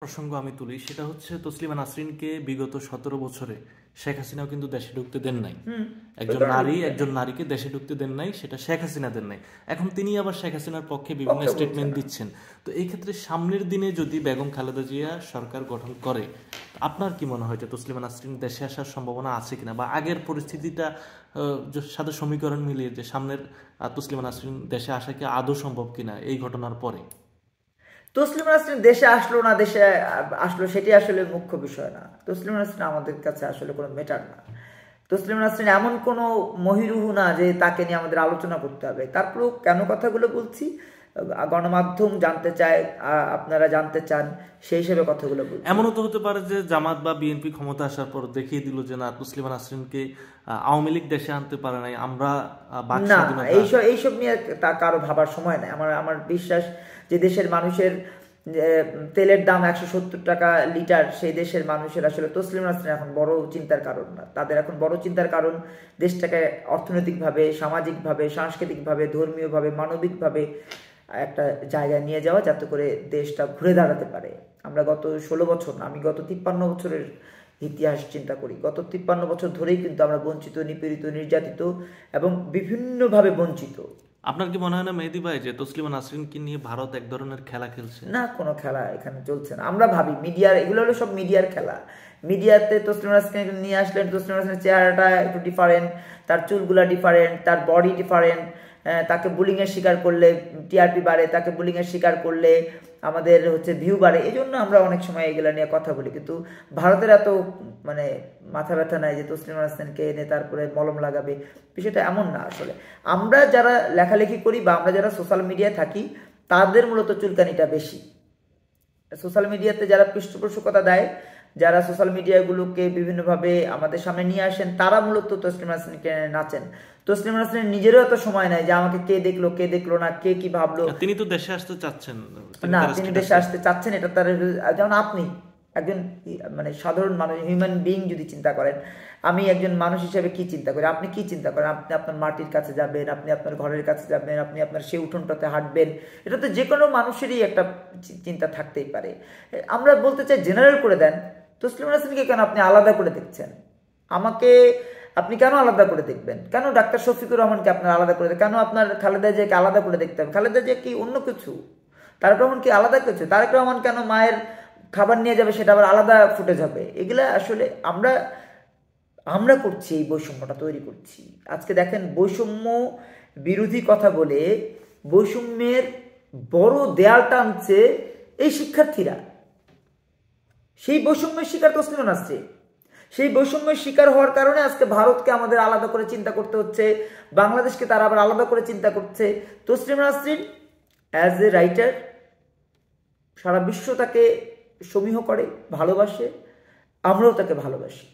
প্রসঙ্গ আমি তুলি, সেটা হচ্ছে তসলিমা নাসরিনকে বিগত 17 বছরে শেখ হাসিনাও কিন্তু দেশে ঢুকতে দেন নাই। একজন নারীকে দেশে ঢুকতে দেন নাই, সেটা শেখ হাসিনা দেন নাই। এখন তিনি আবার শেখ হাসিনার পক্ষে বিভিন্ন স্টেটমেন্ট দিচ্ছেন। তো এই ক্ষেত্রে সামনের দিনে যদি বেগম খালেদা জিয়া সরকার গঠন করে, আপনার কি মনে হয় যে তসলিমা নাসরিন দেশে আসার সম্ভাবনা আছে কিনা, বা আগের পরিস্থিতিটা সাথে সমীকরণ মিলিয়ে যে সামনের তসলিমা নাসরিন দেশে আসা কি আদৌ সম্ভব কিনা এই ঘটনার পরে? তসলিমা নাসরিন দেশে আসলো না দেশে আসলো সেটি আসলে মুখ্য বিষয় না। তসলিমা নাসরিন আমাদের কাছে আসলে কোনো ম্যাটার না। তসলিমা নাসরিন এমন কোনো মহিরুহু না যে তাকে নিয়ে আমাদের আলোচনা করতে হবে। তারপরেও কেন কথাগুলো বলছি, গণমাধ্যম জানতে চায়, আপনারা জানতে চান, সেই হিসেবে কথাগুলো বলছি। এমনও তো হতে পারে যে জামাত বা বিএনপি ক্ষমতা আসার পর দেখিয়ে দিল যে না, তসলিমা নাসরিনকে আওয়ামী লীগ দেশে আনতে পারে নাই, আমরা না, এইসব নিয়ে তা কারো ভাবার সময় নাই। আমার বিশ্বাস যে দেশের মানুষের তেলের দাম 170 টাকা লিটার, সেই দেশের মানুষের আসলে তসলিমা নাসরিন এখন বড় চিন্তার কারণ না। তাদের এখন বড় চিন্তার কারণ দেশটাকে অর্থনৈতিকভাবে, সামাজিকভাবে, সাংস্কৃতিকভাবে, ধর্মীয়ভাবে, মানবিকভাবে একটা জায়গায় নিয়ে যাওয়া, যাতে করে দেশটা ঘুরে দাঁড়াতে পারে। আমরা গত 16 বছর না, আমি গত 53 বছরের ইতিহাস চিন্তা করি। গত 53 বছর ধরেই কিন্তু আমরা বঞ্চিত, নিপীড়িত, নির্যাতিত এবং বিভিন্নভাবে বঞ্চিত। আপনার কি মনে হয় না মেহেদী ভাই যে তসলিমা নাসরিনকে নিয়ে ভারত এক ধরনের খেলা খেলছে? না, কোনো খেলা এখানে চলছে না। আমরা ভাবি মিডিয়ার, এগুলো হলো সব মিডিয়ার খেলা। মিডিয়াতে তসলিমা নাসরিনকে নিয়ে আসলেন, তসলিমা নাসরিনের চেহারাটা একটু ডিফারেন্ট, তার চুলগুলা ডিফারেন্ট, তার বডি ডিফারেন্ট, তাকে বুলিংয়ের শিকার করলে টিআরপি বাড়ে, তাকে বুলিংয়ের শিকার করলে আমাদের ভিউ বাড়ে। এই জন্য আমরা অনেক সময় এগুলো নিয়ে কথা বলি। কিন্তু ভারতের এত মাথা ব্যথা নাই যে তসলিমা নাসরিনকে এনে তারপরে মলম লাগাবে, বিষয়টা এমন না। আসলে আমরা যারা লেখালেখি করি বা আমরা যারা সোশ্যাল মিডিয়ায় থাকি, তাদের মূলত চুলকানিটা বেশি। সোশ্যাল মিডিয়াতে যারা পৃষ্ঠপোষকতা দেয়, যারা সোশ্যাল মিডিয়াগুলোকে বিভিন্নভাবে আমাদের সামনে নিয়ে আসেন, তারা মূলত তসলিমা নাসরিনকে নাচেন। তসলিমা নাসরিন নিজেরও এত সময় নাই যে আমাকে কে দেখলো না, কে কি ভাবলো। তিনি তো দেশে আসতে চাচ্ছেন না, তিনি দেশে আসতে চাচ্ছেন, এটা তার, যেমন আপনি একজন সাধারণ মানুষ, হিউম্যান বিইং যদি চিন্তা করেন, আমি একজন মানুষ হিসেবে কি চিন্তা করি, আপনি কি চিন্তা করেন? আপনি আপনার মাটির কাছে যাবেন, আপনি আপনার ঘরের কাছে যাবেন, আপনি আপনার সেই উঠোনটাতে হাঁটবেন। এটা তো যে কোনো মানুষেরই একটা চিন্তা থাকতেই পারে। আমরা বলতে চাই, জেনারেল করে দেন। তসলিমা নাসরিনকে কেন আপনি আলাদা করে দেখছেন? আমাকে আপনি কেন আলাদা করে দেখবেন? কেন ডাক্তার শফিকুর রহমানকে আপনার আলাদা করে কেন আপনার খালেদা জিয়াকে আলাদা করে দেখতে হবে? খালেদা জিয়া কি অন্য কিছু? তারেক রহমান কি আলাদা কিছু? তারেক রহমান কেন মায়ের খাবার নিয়ে যাবে, সেটা আবার আলাদা ফুটেজ হবে? এগুলা আসলে আমরা করছি, এই বৈষম্যটা তৈরি করছি। আজকে দেখেন, বৈষম্য বিরোধী কথা বলে বৈষম্যের বড় দেয়াল টানছে এই শিক্ষার্থীরা। সেই বৈষম্যের শিকার তসলিমা নাসরিন। সেই বৈষম্যের শিকার হওয়ার কারণে আজকে ভারতকে আমাদের আলাদা করে চিন্তা করতে হচ্ছে, বাংলাদেশকে তারা আবার আলাদা করে চিন্তা করছে। Taslima Nasrin as a writer, সারা বিশ্ব তাকে সমীহ করে, ভালোবাসে, আমরাও তাকে ভালোবাসি।